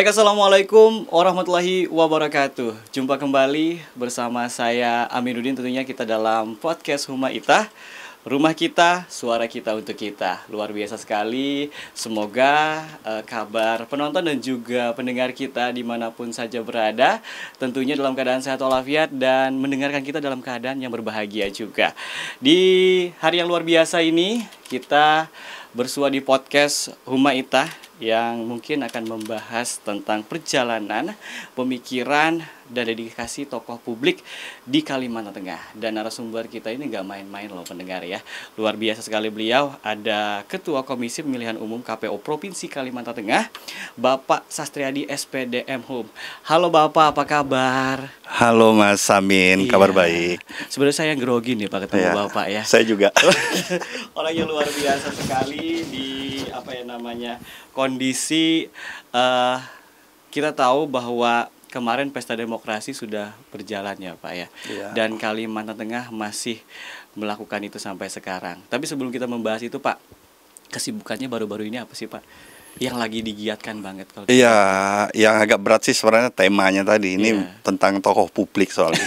Baik, assalamualaikum warahmatullahi wabarakatuh. Jumpa kembali bersama saya Aminuddin. Tentunya kita dalam podcast Huma Itah, rumah kita, suara kita untuk kita. Luar biasa sekali. Semoga kabar penonton dan juga pendengar kita dimanapun saja berada, tentunya dalam keadaan sehat walafiat dan mendengarkan kita dalam keadaan yang berbahagia juga. Di hari yang luar biasa ini, kita bersua di podcast Huma Itah yang mungkin akan membahas tentang perjalanan, pemikiran, dan dedikasi tokoh publik di Kalimantan Tengah. Dan narasumber kita ini gak main-main loh pendengar ya. Luar biasa sekali beliau. Ada Ketua Komisi Pemilihan Umum KPU Provinsi Kalimantan Tengah, Bapak Sastriadi SPD M.Hum. Halo Bapak, apa kabar? Halo Mas Amin, kabar baik. Sebenarnya saya grogi nih Pak ketemu Bapak ya. Saya juga. Orangnya luar biasa sekali di kondisi kita tahu bahwa kemarin Pesta Demokrasi sudah berjalan ya Pak ya. Dan Kalimantan Tengah masih melakukan itu sampai sekarang. Tapi sebelum kita membahas itu Pak, kesibukannya baru-baru ini apa sih Pak? Yang lagi digiatkan banget kalau Iya, yang agak berat sih sebenarnya temanya tadi ini tentang tokoh publik soalnya.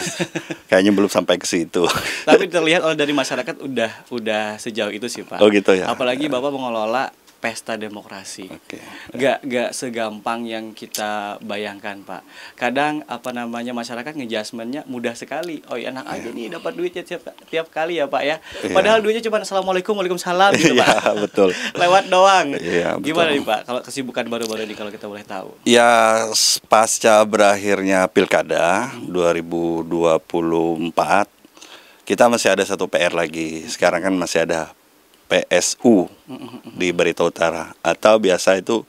Kayaknya belum sampai ke situ. Tapi terlihat dari masyarakat udah sejauh itu sih Pak. Oh gitu ya. Apalagi Bapak mengelola Pesta Demokrasi. Gak segampang yang kita bayangkan Pak. Kadang masyarakat ngejudgementnya mudah sekali. Oh ya enak aja nih dapat duitnya tiap kali ya Pak ya. Padahal duitnya cuma assalamualaikum, waalaikumsalam gitu Pak. Iya betul. Lewat doang. Iya, gimana nih Pak kalau kesibukan baru-baru ini kalau kita boleh tahu? Ya pasca berakhirnya Pilkada 2024, kita masih ada satu PR lagi. Sekarang kan masih ada PSU di Barito Utara, atau biasa itu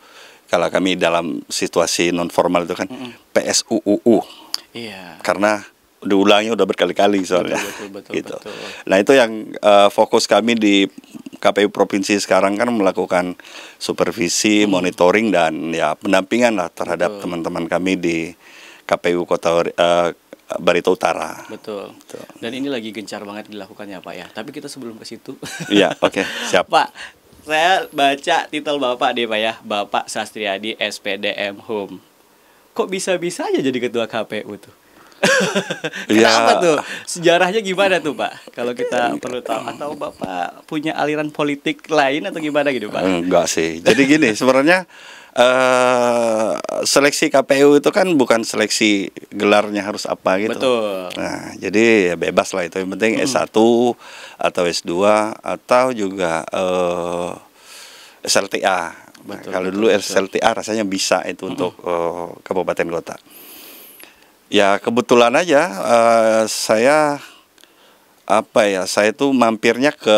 kalau kami dalam situasi non formal itu kan PSUUU. Iya. Karena diulangnya udah berkali-kali soalnya. Betul, gitu. betul. Nah itu yang fokus kami di KPU provinsi sekarang kan melakukan supervisi, monitoring dan ya pendampingan lah terhadap teman-teman kami di KPU Kota Barito Utara. Betul. Dan ini lagi gencar banget dilakukannya Pak ya. Tapi kita sebelum ke situ. Iya, oke, siap. Pak, saya baca titel Bapak deh Pak ya. Bapak Sastriadi SPD M.Hum. Kok bisa-bisa aja jadi ketua KPU tuh? Kenapa tuh? Sejarahnya gimana tuh Pak? Kalau kita perlu tahu. Atau Bapak punya aliran politik lain atau gimana gitu Pak? Enggak sih. Jadi gini, sebenarnya seleksi KPU itu kan bukan seleksi gelarnya harus apa gitu. Betul. Nah, jadi ya bebas lah itu. Yang penting S1 atau S2 atau juga SLTA. Betul, kalau dulu SLTA rasanya bisa itu untuk kabupaten kota. Ya kebetulan aja saya tuh mampirnya ke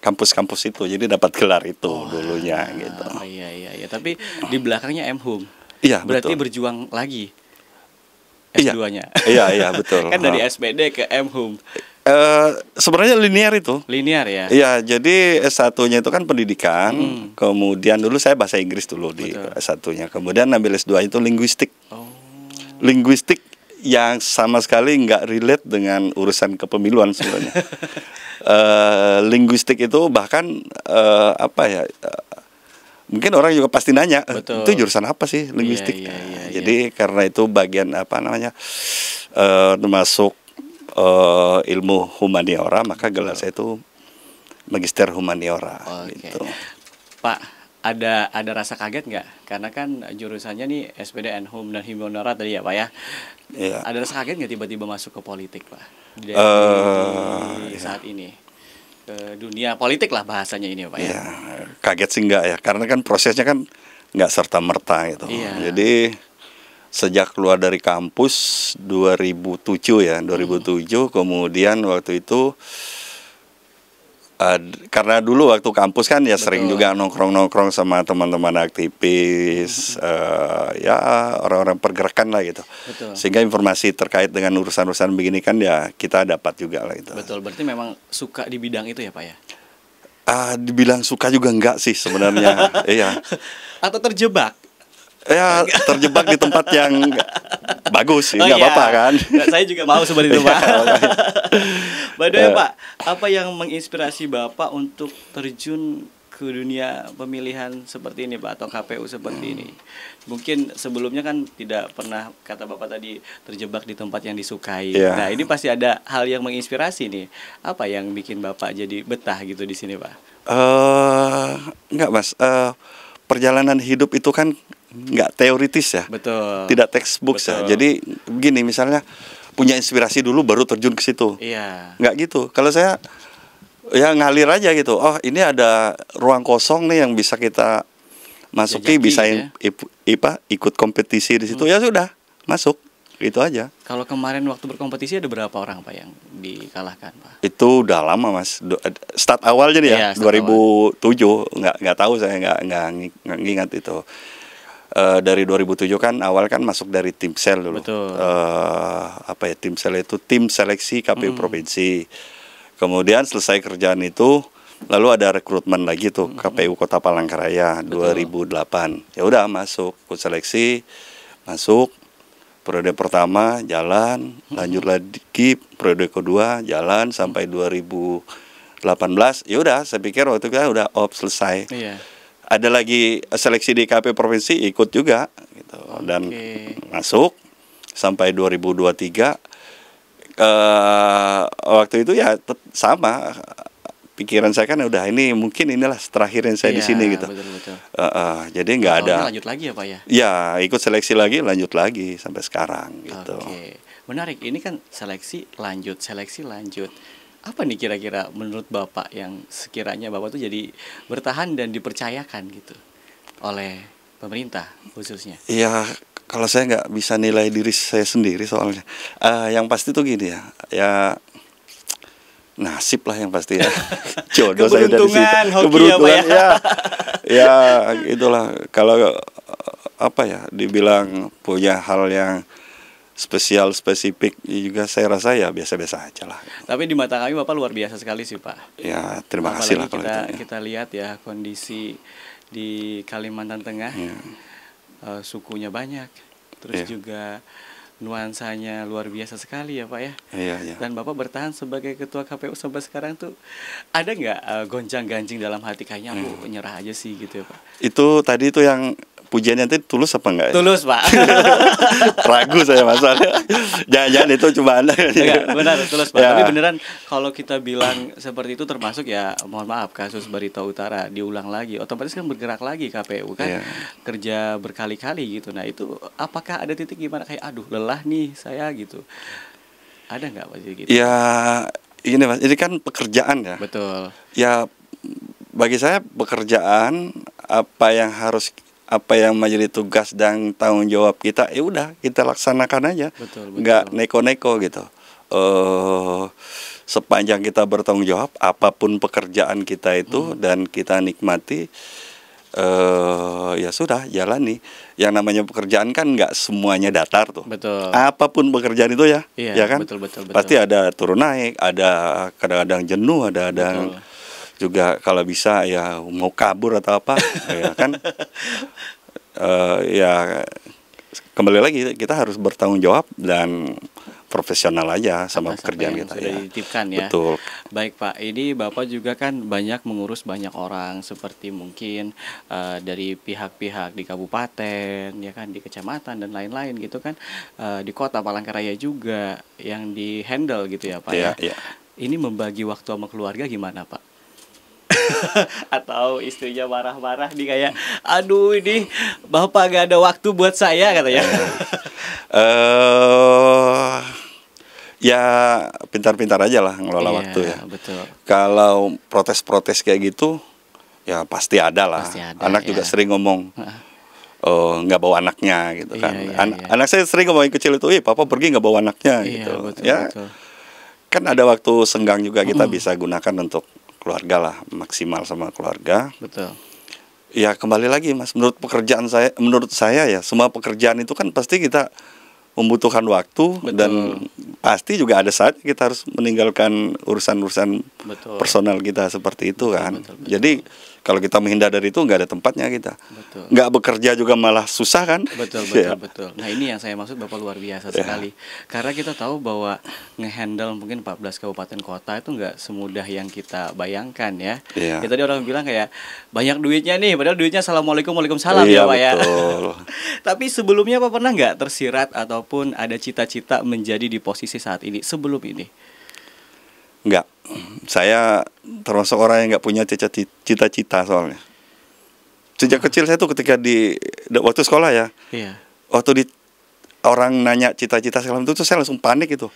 kampus-kampus itu, jadi dapat gelar itu dulunya gitu. Oh iya. Tapi di belakangnya M.Hum. Iya, berarti betul. berjuang lagi S2-nya. Iya, betul. Kan dari SPD ke M.Hum. Sebenarnya linear itu. Linear ya? Iya, jadi S1-nya itu kan pendidikan. Kemudian dulu saya bahasa Inggris dulu di S1-nya. Kemudian ambil S2 itu linguistik. Linguistik yang sama sekali nggak relate dengan urusan kepemiluan sebenarnya. Linguistik itu bahkan mungkin orang juga pasti nanya, itu jurusan apa sih linguistik? Iya. Jadi karena itu bagian termasuk ilmu humaniora, maka gelar saya itu magister humaniora. Gitu. Pak, ada rasa kaget nggak? Karena kan jurusannya nih SPD M.Hum dan humaniora tadi ya Pak ya. Iya. Ada rasa kaget nggak tiba-tiba masuk ke politik Pak? Di saat ini. Ke dunia politik lah bahasanya ini Pak ya. Ya, kaget sih enggak ya, karena kan prosesnya kan enggak serta-merta gitu. Jadi sejak keluar dari kampus 2007 ya, 2007 kemudian waktu itu karena dulu waktu kampus kan ya sering juga nongkrong-nongkrong sama teman-teman aktivis, ya orang-orang pergerakan lah gitu. Sehingga informasi terkait dengan urusan-urusan begini kan ya kita dapat juga lah gitu. Betul, berarti memang suka di bidang itu ya Pak ya? Dibilang suka juga enggak sih sebenarnya. Iya. Atau terjebak? Ya terjebak di tempat yang bagus sih, nggak apa-apa kan. Saya juga mau seperti itu Pak. By the way Pak, apa yang menginspirasi Bapak untuk terjun ke dunia pemilihan seperti ini Pak, atau KPU seperti ini? Mungkin sebelumnya kan tidak pernah, kata Bapak tadi, terjebak di tempat yang disukai. Iya. Nah ini pasti ada hal yang menginspirasi nih. Apa yang bikin Bapak jadi betah gitu di sini Pak? Enggak Mas, perjalanan hidup itu kan nggak teoritis ya, Betul. tidak textbook ya. Betul. Jadi begini, misalnya punya inspirasi dulu baru terjun ke situ. Iya. Nggak gitu. Kalau saya ya ngalir aja gitu. Oh ini ada ruang kosong nih yang bisa kita masuki, Jajaki bisa gitu ikut kompetisi di situ. Ya sudah masuk, gitu aja. Kalau kemarin waktu berkompetisi ada berapa orang Pak yang dikalahkan Pak? Itu udah lama Mas. Start awal jadi Iya, ya, start 2007. Nggak tahu, saya nggak ngingat itu. Dari 2007 kan awal kan masuk dari tim sel dulu. Betul. Tim sel itu tim seleksi KPU provinsi. Kemudian selesai kerjaan itu lalu ada rekrutmen lagi tuh KPU Kota Palangkaraya 2008. Ya udah masuk, ikut seleksi, masuk. Periode pertama jalan, lanjut lagi periode kedua jalan sampai 2018. Ya udah, saya pikir waktu itu udah selesai. Iya. Ada lagi seleksi di KPU provinsi, ikut juga gitu. Dan masuk sampai 2023. Waktu itu ya sama, pikiran saya kan udah ini mungkin inilah terakhir yang saya di sini gitu. Betul. Jadi nggak ada. Lanjut lagi ya Pak ya? Ya ikut seleksi lagi, lanjut lagi sampai sekarang gitu. Oke, menarik. Ini kan seleksi lanjut. Apa nih kira-kira menurut Bapak yang sekiranya Bapak tuh jadi bertahan dan dipercayakan gitu oleh pemerintah khususnya? Iya, kalau saya nggak bisa nilai diri saya sendiri soalnya. Yang pasti tuh gini ya nasib lah yang pasti ya. Jodoh saya udah di situ. Keberuntungan ya itulah. Kalau dibilang punya hal yang spesifik juga, saya rasa ya biasa-biasa aja lah. Tapi di mata kami Bapak luar biasa sekali sih Pak. Ya terima kasih lah kalau kita lihat ya kondisi di Kalimantan Tengah, sukunya banyak, terus juga nuansanya luar biasa sekali ya Pak ya. Iya. Dan Bapak bertahan sebagai ketua KPU sampai sekarang tuh ada nggak gonjang-ganjing dalam hati, kayaknya aku nyerah aja sih gitu ya Pak? Itu tadi itu yang pujiannya itu tulus apa enggak? Tulus Pak. Ragu saya masalah. Jangan-jangan itu cuma Anda. Benar tulus Pak. Ya. Tapi beneran kalau kita bilang seperti itu, termasuk ya mohon maaf kasus Barito Utara diulang lagi, otomatis kan bergerak lagi KPU kan, kerja berkali-kali gitu. Nah itu apakah ada titik gimana kayak aduh lelah nih saya gitu? Ada nggak Pak gitu? Ya ini Mas, ini kan pekerjaan ya. Betul. Ya bagi saya pekerjaan apa yang menjadi tugas dan tanggung jawab kita, ya udah kita laksanakan aja. Betul. Nggak neko-neko gitu. Sepanjang kita bertanggung jawab apapun pekerjaan kita itu dan kita nikmati, ya sudah jalani. Yang namanya pekerjaan kan nggak semuanya datar tuh. Betul. Apapun pekerjaan itu ya kan. Betul. Pasti ada turun naik, ada kadang-kadang jenuh, ada juga kalau bisa ya mau kabur atau apa, ya kan. Ya kembali lagi kita harus bertanggung jawab dan profesional aja sama pekerjaan kita sudah dititipkan ya. Betul. Baik Pak, ini Bapak juga kan banyak mengurus banyak orang, seperti mungkin dari pihak-pihak di kabupaten, ya kan, di kecamatan dan lain-lain gitu kan, di kota Palangkaraya juga yang di handle gitu ya Pak ya. Ini membagi waktu sama keluarga gimana Pak? Atau istrinya marah-marah nih kayak aduh ini bapak gak ada waktu buat saya katanya. Ya pintar-pintar aja lah ngelola waktu ya. Betul. Kalau protes-protes kayak gitu ya pasti ada lah. Anak juga sering ngomong nggak bawa anaknya gitu kan. Anak saya sering ngomong kecil itu, papa pergi nggak bawa anaknya gitu. Betul. Kan ada waktu senggang juga kita bisa gunakan untuk keluarga lah, maksimal sama keluarga. Betul. Ya kembali lagi Mas, menurut saya ya semua pekerjaan itu kan pasti kita membutuhkan waktu. Betul. Dan pasti juga ada saat kita harus meninggalkan urusan-urusan personal kita seperti itu kan. Betul. Jadi Kalau kita menghindar dari itu nggak ada tempatnya kita. Betul. Nggak bekerja juga malah susah kan? Betul, Ya. betul. Nah, ini yang saya maksud Bapak luar biasa sekali. Karena kita tahu bahwa ngehandle mungkin 14 kabupaten kota itu nggak semudah yang kita bayangkan ya. Iya. Ya tadi orang bilang kayak banyak duitnya nih, padahal duitnya assalamualaikum waalaikumsalam Iya, ya Pak ya. betul. Tapi sebelumnya Pak pernah nggak tersirat ataupun ada cita-cita menjadi di posisi saat ini sebelum ini? Nggak. Saya termasuk orang yang nggak punya cita-cita soalnya. Sejak kecil saya tuh ketika waktu sekolah ya, Iya. waktu orang nanya cita-cita segala macam itu saya langsung panik itu.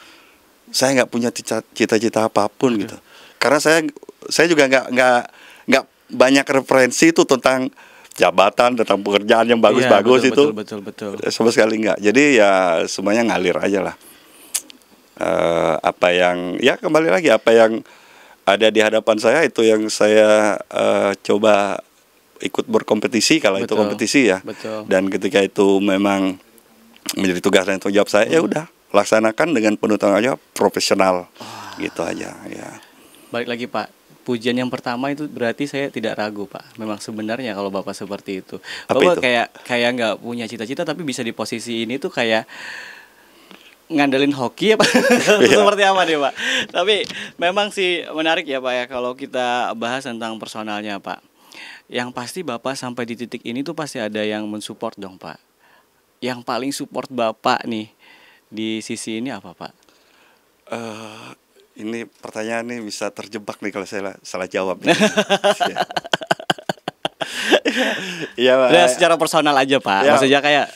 Saya nggak punya cita-cita apapun gitu. Karena saya juga nggak banyak referensi itu tentang jabatan, tentang pekerjaan yang bagus-bagus Iya, itu. betul. Sama sekali nggak. Jadi ya semuanya ngalir aja lah. Apa yang ya kembali lagi apa yang ada di hadapan saya itu yang saya coba ikut berkompetisi kalau itu Betul, kompetisi ya. betul. Dan ketika itu memang menjadi tugas dan tanggung jawab saya, ya udah laksanakan dengan penuh tanggung jawab, profesional, gitu aja ya. Balik lagi Pak, pujian yang pertama itu berarti saya tidak ragu Pak. Memang sebenarnya kalau Bapak seperti itu, Apa Bapak itu? kayak nggak punya cita-cita tapi bisa di posisi ini tuh kayak ngandelin hoki ya Pak. Seperti apa nih Pak? Tapi memang sih menarik ya Pak ya kalau kita bahas tentang personalnya Pak. Yang pasti Bapak sampai di titik ini tuh pasti ada yang mensupport dong Pak. Yang paling support Bapak nih di sisi ini apa Pak? Ini pertanyaan ini bisa terjebak nih kalau saya salah jawab. Nih. Iya, Pak. Ya, secara personal aja Pak. Ya. Maksudnya kayak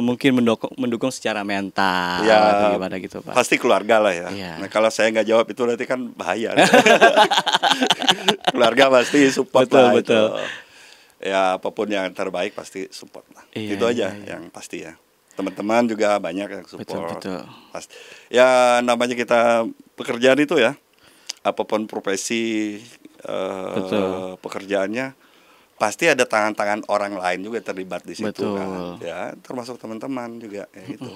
mungkin mendukung secara mental Ya, atau gimana gitu Pak. pasti keluarga lah ya. Iya. Nah, kalau saya nggak jawab itu berarti kan bahaya. Keluarga pasti support Betul, lah betul. itu. Ya apapun yang terbaik pasti support lah. Iya, Itu aja iya. yang pasti ya. Teman-teman juga banyak yang support. Betul. Pasti. Ya namanya kita pekerjaan itu ya. Apapun profesi Betul. pekerjaannya pasti ada tangan-tangan orang lain juga terlibat di situ Betul. kan. Ya, termasuk teman-teman juga ya gitu.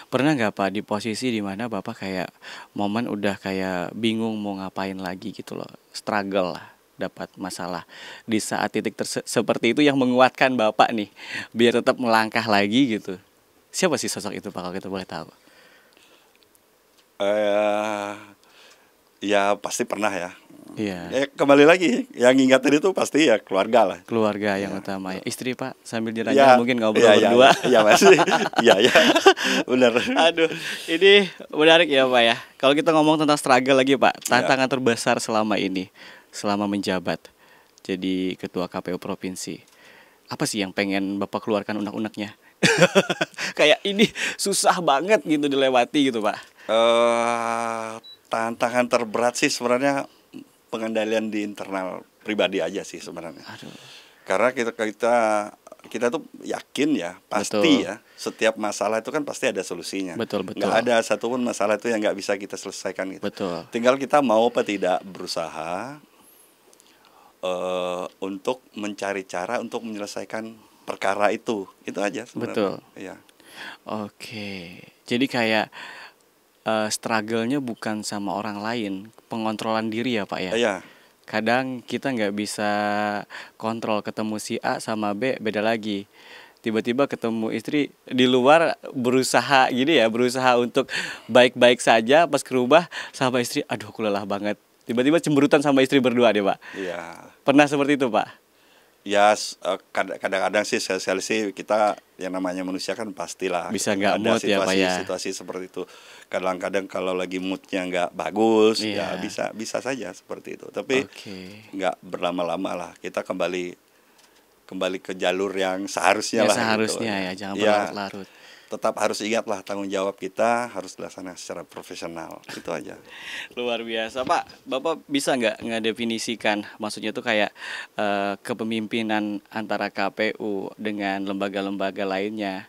Pernah nggak Pak di posisi dimana Bapak kayak momen udah kayak bingung mau ngapain lagi gitu loh, struggle lah, dapat masalah di saat titik seperti itu yang menguatkan Bapak nih biar tetap melangkah lagi gitu. Siapa sih sosok itu Pak kalau kita boleh tahu? Ya pasti pernah ya. Iya. Ya kembali lagi yang ingatin itu pasti ya keluarga lah. Keluarga yang utama ya. Istri Pak sambil Ya, dirajang mungkin ngobrol ya, berdua. Iya masih. Iya benar. Aduh, ini menarik ya Pak ya. Kalau kita ngomong tentang struggle lagi Pak, tantangan terbesar selama ini, selama menjabat jadi ketua KPU provinsi, apa sih yang pengen Bapak keluarkan unek-uneknya? Kayak ini susah banget gitu dilewati gitu Pak. Tantangan terberat sih sebenarnya pengendalian di internal pribadi aja sih sebenarnya. Aduh. Karena kita tuh yakin ya pasti ya setiap masalah itu kan pasti ada solusinya. Betul. Nggak ada satupun masalah itu yang nggak bisa kita selesaikan gitu. Betul. Tinggal kita mau apa tidak berusaha untuk mencari cara untuk menyelesaikan perkara itu aja sebenarnya. Betul. Iya. Oke. Jadi kayak struggle-nya bukan sama orang lain, pengontrolan diri ya Pak ya. Iya. Kadang kita nggak bisa kontrol, ketemu si A sama B beda lagi. Tiba-tiba ketemu istri di luar berusaha gini ya, berusaha untuk baik-baik saja, pas ke rumah sama istri, aduh aku lelah banget. Tiba-tiba cemberutan sama istri berdua deh Pak. Iya. Pernah seperti itu Pak? Ya kadang-kadang sih sih kita yang namanya manusia kan pastilah Bisa nggak ada mood ya Pak ya? situasi seperti itu. Kadang-kadang kalau lagi moodnya nggak bagus Iya. ya bisa saja seperti itu. Tapi Oke. nggak berlama-lama lah. Kita kembali ke jalur yang seharusnya Ya lah. seharusnya gitu. ya, jangan Ya, berlarut-larut. tetap harus ingat lah tanggung jawab kita harus dilaksanakan secara profesional. Itu aja. Luar biasa Pak. Bapak bisa nggak ngedefinisikan, maksudnya tuh kayak kepemimpinan antara KPU dengan lembaga-lembaga lainnya,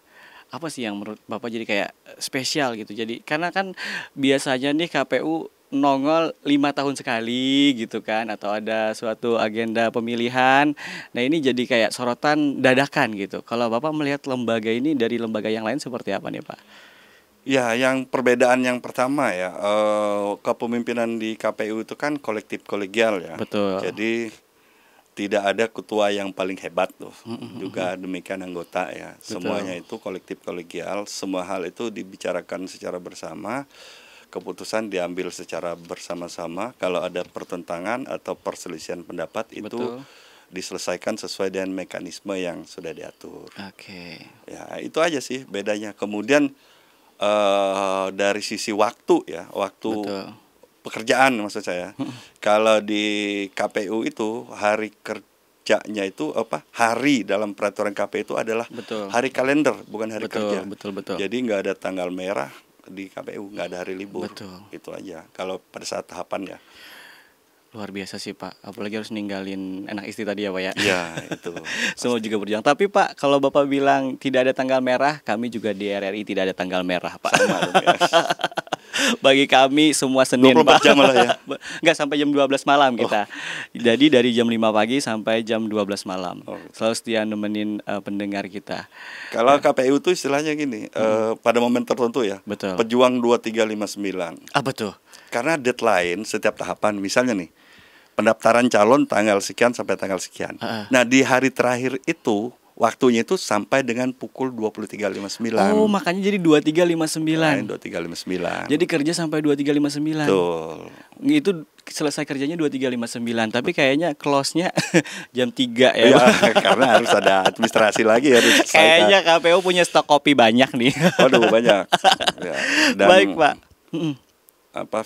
apa sih yang menurut Bapak jadi kayak spesial gitu? Jadi karena kan biasanya nih KPU nongol 5 tahun sekali gitu kan, atau ada suatu agenda pemilihan. Nah ini jadi kayak sorotan dadakan gitu. Kalau Bapak melihat lembaga ini dari lembaga yang lain seperti apa nih Pak? Ya, yang perbedaan yang pertama ya, kepemimpinan di KPU itu kan kolektif kolegial ya. Betul. Jadi tidak ada ketua yang paling hebat tuh. Juga demikian anggota ya. Semuanya itu kolektif kolegial, semua hal itu dibicarakan secara bersama, keputusan diambil secara bersama-sama. Kalau ada pertentangan atau perselisihan pendapat itu diselesaikan sesuai dengan mekanisme yang sudah diatur. Ya, itu aja sih bedanya. Kemudian dari sisi waktu ya, waktu pekerjaan maksud saya. Kalau di KPU itu hari kerjanya itu hari dalam peraturan KPU itu adalah hari kalender, bukan hari kerja. Jadi nggak ada tanggal merah di KPU, nggak ada hari libur. Itu aja. Kalau pada saat tahapan ya. Luar biasa sih Pak, apalagi harus ninggalin anak istri tadi ya Pak ya. Iya itu. Semua juga berjuang. Tapi Pak, kalau Bapak bilang tidak ada tanggal merah, kami juga di RRI tidak ada tanggal merah Pak. Sama dong ya. Bagi kami semua Senin 24 Pak. jam lah ya. Enggak, sampai jam 12 malam kita. Jadi dari jam 5 pagi sampai jam 12 malam. Selalu setia nemenin pendengar kita. Kalau KPU itu istilahnya gini, pada momen tertentu ya. Pejuang 2359. Apa tuh? Karena deadline setiap tahapan, misalnya nih, pendaftaran calon tanggal sekian sampai tanggal sekian. Nah, di hari terakhir itu waktunya itu sampai dengan pukul 23.59. Oh, makanya jadi 23.59. 23.59. Jadi kerja sampai 23.59. Betul. Itu selesai kerjanya 23.59, tapi kayaknya close-nya jam 3 ya. Ya, karena harus ada administrasi lagi harus. Kayaknya KPU punya stok kopi banyak nih. Waduh, banyak. Ya, dan baik, Pak.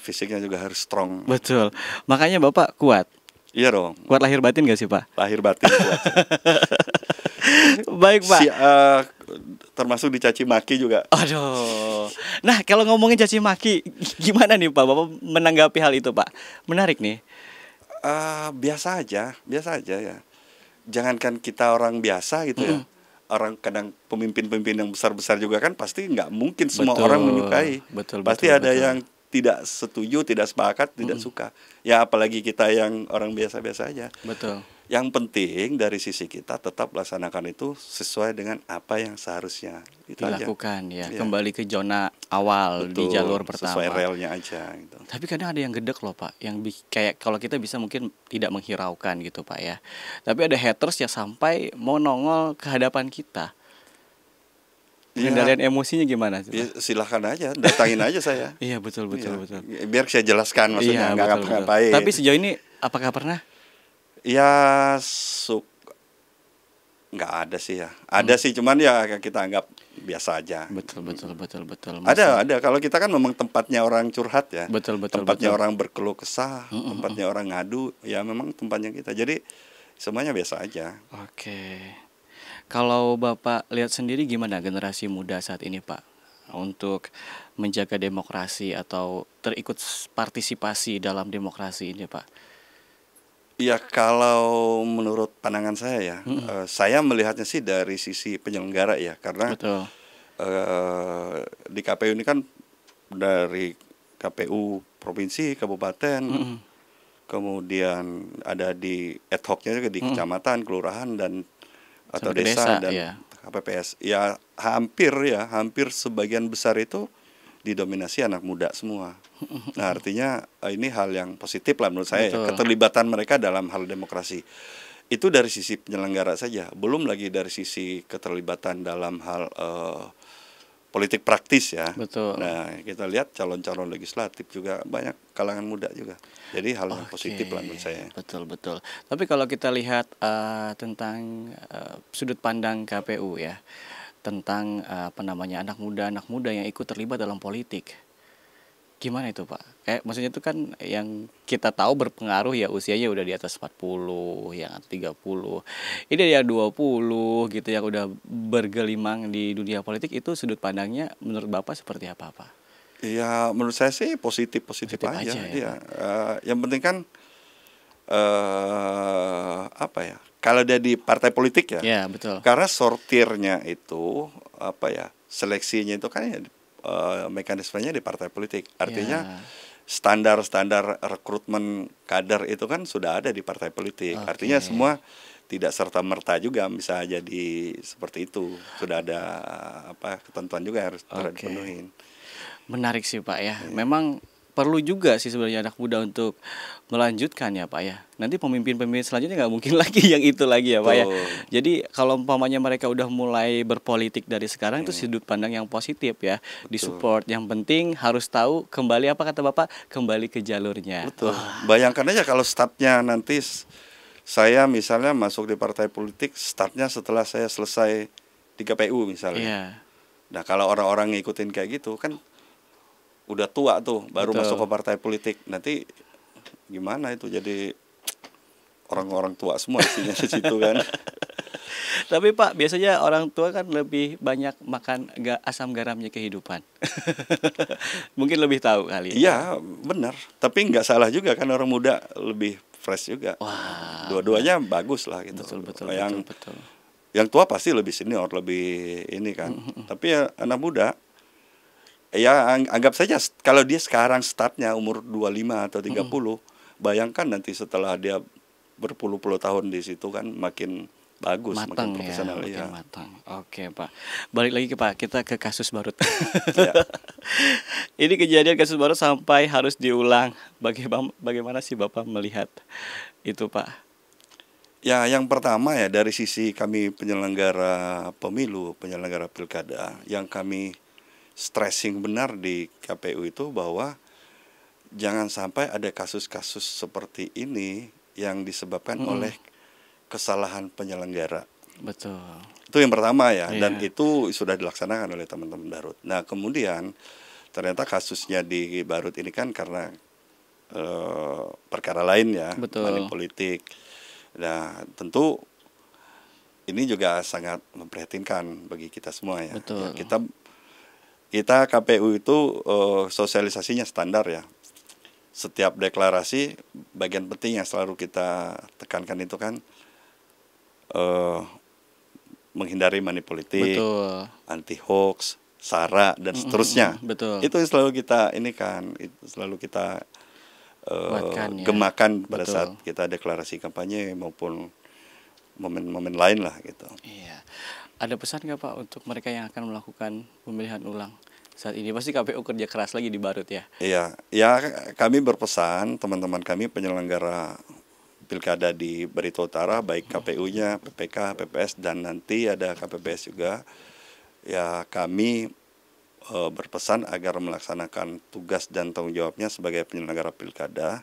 Fisiknya juga harus strong. Betul. Makanya Bapak kuat. Iya dong. Kuat lahir batin gak sih Pak? Lahir batin kuat. Baik Pak. Termasuk dicaci maki juga. Aduh. Nah, kalau ngomongin caci maki, gimana nih Pak? Bapak menanggapi hal itu Pak? Menarik nih. Biasa aja ya. Jangankan kita orang biasa gitu ya. Orang kadang pemimpin-pemimpin yang besar-besar juga kan pasti nggak mungkin semua orang menyukai. Pasti ada yang tidak setuju, tidak sepakat, tidak suka. Ya apalagi kita yang orang biasa-biasa aja. Yang penting dari sisi kita tetap laksanakan itu sesuai dengan apa yang seharusnya itu dilakukan aja. Kembali ke zona awal. Betul, di jalur pertama. Sesuai relnya aja gitu. Tapi kadang ada yang gedek loh Pak, yang kayak kalau kita bisa mungkin tidak menghiraukan gitu Pak ya. Tapi ada haters yang sampai mau nongol ke hadapan kita. Pengendalian emosinya gimana? Ya, silahkan aja, datangin aja saya. Iya betul. Biar saya jelaskan maksudnya, nggak ngapa-ngapain. Tapi sejauh ini apakah pernah? Ya nggak ada sih ya. Ada sih, cuman ya kita anggap biasa aja. Betul. Ada. Kalau kita kan memang tempatnya orang curhat ya. Betul. Tempatnya orang berkeluh kesah, tempatnya orang ngadu. Ya memang tempatnya kita. Jadi semuanya biasa aja. Oke. Kalau Bapak lihat sendiri gimana generasi muda saat ini Pak untuk menjaga demokrasi atau terikut partisipasi dalam demokrasi ini Pak? Ya kalau menurut pandangan saya ya, saya melihatnya sih dari sisi penyelenggara ya, karena di KPU ini kan dari KPU provinsi, kabupaten, kemudian ada di ad hoc-nya juga di kecamatan, kelurahan dan atau desa dan KPPS. Ya hampir sebagian besar itu didominasi anak muda semua. Nah artinya ini hal yang positif lah menurut saya ya, keterlibatan mereka dalam hal demokrasi. Itu dari sisi penyelenggara saja, belum lagi dari sisi keterlibatan dalam hal politik praktis ya. Nah kita lihat calon-calon legislatif juga banyak kalangan muda juga. Jadi hal yang positif lah menurut saya. Betul. Tapi kalau kita lihat tentang sudut pandang KPU ya, tentang anak muda yang ikut terlibat dalam politik, gimana itu Pak? Kayak maksudnya itu kan yang kita tahu berpengaruh ya, usianya udah di atas 40, yang 30. Ini dia 20 gitu yang udah bergelimang di dunia politik, itu sudut pandangnya menurut Bapak seperti apa Pak? Ya menurut saya sih positif aja ya. Yang penting kan kalau dia di partai politik ya. Ya betul. Karena sortirnya itu seleksinya itu kan ya, mekanismenya di partai politik. Artinya standar rekrutmen kader itu kan sudah ada di partai politik. Artinya semua tidak serta-merta juga bisa jadi seperti itu. Sudah ada ketentuan juga yang harus dipenuhin. Menarik sih Pak ya. Memang perlu juga sih sebenarnya anak muda untuk melanjutkan ya Pak ya. Nanti pemimpin-pemimpin selanjutnya nggak mungkin lagi yang itu lagi ya Pak ya. Betul. Jadi kalau umpamanya mereka udah mulai berpolitik dari sekarang itu Hmm. sudut pandang yang positif ya, Betul. disupport. Yang penting harus tahu kembali apa kata Bapak, kembali ke jalurnya. Betul. Bayangkan aja kalau startnya nanti saya misalnya masuk di partai politik, startnya setelah saya selesai di KPU misalnya. Iya, Nah kalau orang-orang ngikutin kayak gitu kan udah tua tuh baru Betul. masuk ke partai politik, nanti gimana itu, jadi orang-orang tua semua isinya di situ kan. tapi Pak biasanya orang tua kan lebih banyak makan asam garamnya kehidupan. Mungkin lebih tahu kali ya. Iya benar, tapi nggak salah juga kan, orang muda lebih fresh juga. Wah, Dua-duanya bagus lah gitu. betul, yang betul. yang tua pasti lebih senior, lebih ini kan. Tapi ya anak muda, ya anggap saja kalau dia sekarang startnya umur 25 atau 30, bayangkan nanti setelah dia berpuluh-puluh tahun di situ kan makin bagus, Matang makin profesional ya, ya. makin matang. Oke Pak, balik lagi ke Pak, kita ke kasus Barut. Ya. Ini kejadian kasus Barut sampai harus diulang. Bagaimana sih Bapak melihat itu Pak? Ya, yang pertama ya dari sisi kami penyelenggara pemilu, penyelenggara pilkada, yang kami stressing benar di KPU itu bahwa jangan sampai ada kasus-kasus seperti ini yang disebabkan oleh kesalahan penyelenggara. Betul. Itu yang pertama ya, Iya. dan itu sudah dilaksanakan oleh teman-teman Barut. Nah, kemudian ternyata kasusnya di Barut ini kan karena perkara lain ya, Betul. money politik. Nah, tentu ini juga sangat memprihatinkan bagi kita semua ya. Betul. Ya, kita KPU itu sosialisasinya standar ya. Setiap deklarasi, bagian penting yang selalu kita tekankan itu kan menghindari money politik, Betul. anti hoax, SARA dan seterusnya. Betul. Itu yang selalu kita ini kan, itu selalu kita Kuatkan ya. gemakan pada Betul. saat kita deklarasi kampanye maupun momen-momen lain lah gitu. Iya. Ada pesan nggak Pak untuk mereka yang akan melakukan pemilihan ulang saat ini? Pasti KPU kerja keras lagi di Barut ya. Iya, ya kami berpesan teman-teman kami penyelenggara pilkada di Barito Utara, baik KPU-nya, PPK, PPS, dan nanti ada KPPS juga. Ya kami berpesan agar melaksanakan tugas dan tanggung jawabnya sebagai penyelenggara pilkada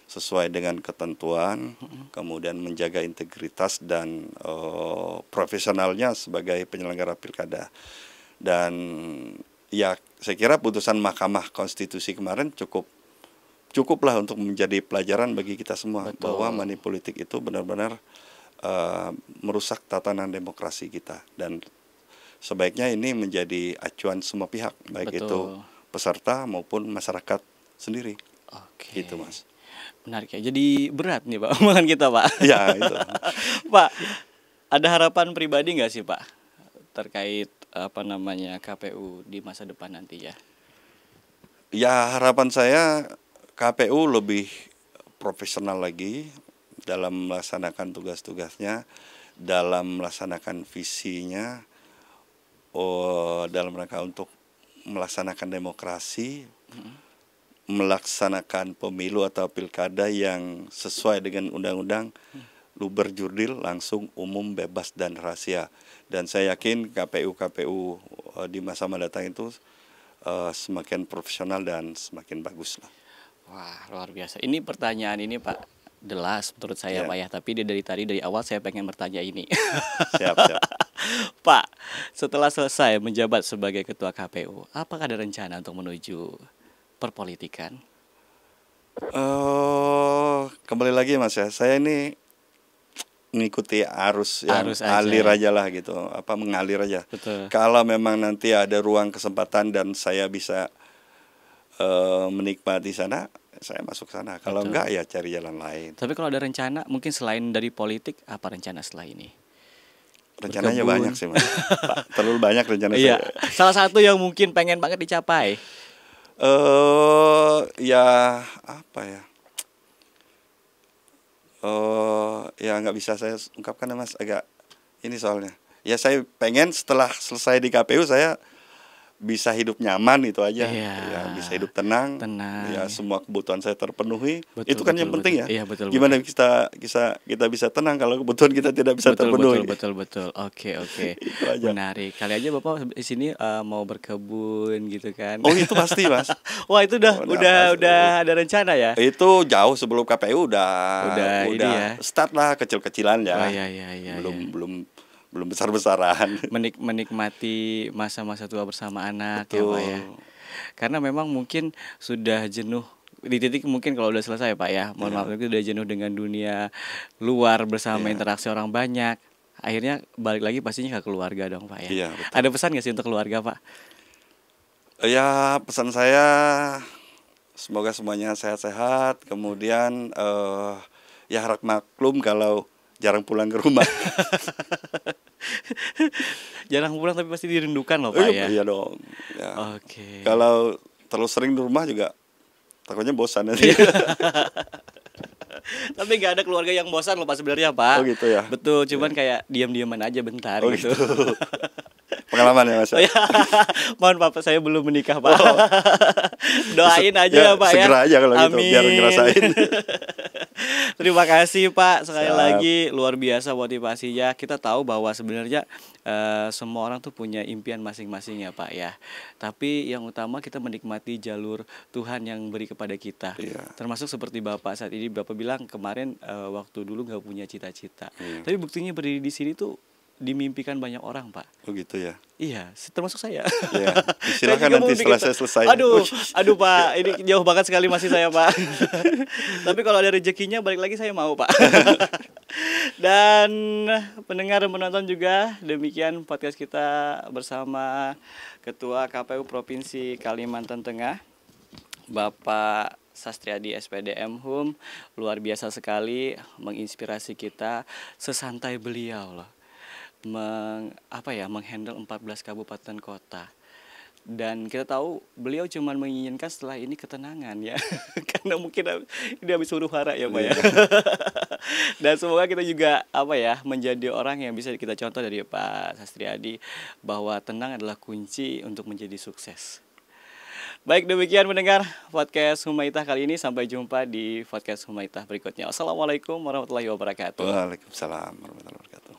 sesuai dengan ketentuan, kemudian menjaga integritas dan profesionalnya sebagai penyelenggara pilkada. Dan ya saya kira putusan Mahkamah Konstitusi kemarin cukuplah untuk menjadi pelajaran bagi kita semua. Betul. Bahwa money politik itu benar-benar merusak tatanan demokrasi kita, dan sebaiknya ini menjadi acuan semua pihak, baik Betul. itu peserta maupun masyarakat sendiri. Oke. Gitu Mas. Menarik ya. Jadi berat nih Pak omongan kita Pak. Ya itu. Pak, ada harapan pribadi nggak sih Pak terkait KPU di masa depan nanti ya? Ya harapan saya KPU lebih profesional lagi dalam melaksanakan tugas-tugasnya, dalam melaksanakan visinya, dalam rangka untuk melaksanakan demokrasi, melaksanakan pemilu atau pilkada yang sesuai dengan undang-undang, luber jurdil, langsung, umum, bebas, dan rahasia. Dan saya yakin KPU di masa mendatang itu semakin profesional dan semakin bagus lah. Wah, luar biasa. Ini pertanyaan ini Pak delas menurut saya Ya. Pak ya, tapi dari awal saya pengen bertanya ini. Siap. Pak, setelah selesai menjabat sebagai ketua KPU, apakah ada rencana untuk menuju perpolitikan? Kembali lagi Mas ya, saya ini mengikuti arus yang Arus aja. alir aja lah gitu, mengalir aja. Betul. Kalau memang nanti ada ruang kesempatan dan saya bisa menikmati sana, saya masuk sana. Kalau Betul. enggak ya cari jalan lain. Tapi kalau ada rencana, mungkin selain dari politik, apa rencana setelah ini? Rencananya Berkebun. banyak sih Mas. Pak, terlalu banyak rencana Iya, saya. salah satu yang mungkin pengen banget dicapai. Ya apa ya? Ya nggak bisa saya ungkapkan Mas, agak ini soalnya. Ya saya pengen setelah selesai di KPU saya bisa hidup nyaman itu aja. Iya. Ya, bisa hidup tenang. Tenang. Ya, semua kebutuhan saya terpenuhi. Betul, Itu kan betul, yang penting betul. ya. Iya, betul, Gimana kita bisa tenang kalau kebutuhan kita tidak bisa terpenuhi. Betul. Oke. Itu aja. Menarik. Kali aja Bapak di sini mau berkebun gitu kan. Oh, itu pasti, Mas. Wah, itu Oh, nah, udah ada rencana ya? Itu jauh sebelum KPU Udah ini ya. start lah kecil-kecilan ya. Oh, iya. Belum besar-besaran. Menikmati masa-masa tua bersama anak ya Betul. Pak ya. Karena memang mungkin sudah jenuh di titik mungkin kalau udah selesai Pak ya. Mohon maaf itu udah jenuh dengan dunia luar bersama interaksi orang banyak. Akhirnya balik lagi pastinya ke keluarga dong Pak ya. Iya, betul. Ada pesan nggak sih untuk keluarga Pak? Ya, pesan saya semoga semuanya sehat-sehat. Kemudian ya harap maklum kalau jarang pulang ke rumah. Jarang pulang tapi pasti dirindukan loh Pak ya. Iya dong. Ya. Oke. Kalau terlalu sering di rumah juga takutnya bosan nanti. Tapi nggak ada keluarga yang bosan loh Pak sebenarnya Pak. Oh gitu ya. Betul, cuman kayak diam-diaman aja bentar gitu. Pengalaman ya Mas. Oh, ya. Mohon Pak, saya belum menikah Pak. Doain aja ya Pak ya. Segera aja kalau gitu Amin. biar ngerasain. Terima kasih Pak sekali Siap. lagi, luar biasa motivasinya. Kita tahu bahwa sebenarnya semua orang tuh punya impian masing-masing ya Pak ya. Tapi yang utama kita menikmati jalur Tuhan yang beri kepada kita. Iya. Termasuk seperti Bapak saat ini, Bapak bilang kemarin waktu dulu nggak punya cita-cita. Iya. Tapi buktinya berdiri di sini tuh dimimpikan banyak orang Pak. Oh gitu ya. Iya, termasuk saya. Ya. Saya Silakan juga nanti mau setelah bikin- saya selesai. Aduh Pak, ini jauh banget sekali masih saya Pak. Tapi kalau ada rezekinya balik lagi saya mau Pak. Dan pendengar dan penonton juga, demikian podcast kita bersama Ketua KPU Provinsi Kalimantan Tengah, Bapak Sastriadi SPDM Hum. Luar biasa sekali menginspirasi kita, sesantai beliau loh. Menghandle 14 kabupaten kota. Dan kita tahu beliau cuma menginginkan setelah ini ketenangan ya. Karena mungkin ini habis huru hara ya Pak ya. Dan semoga kita juga menjadi orang yang bisa kita contoh dari Pak Sastriadi, bahwa tenang adalah kunci untuk menjadi sukses. Baik, demikian mendengar podcast Humaitah kali ini. Sampai jumpa di podcast Humaitah berikutnya. Assalamualaikum warahmatullahi wabarakatuh. Waalaikumsalam warahmatullahi wabarakatuh.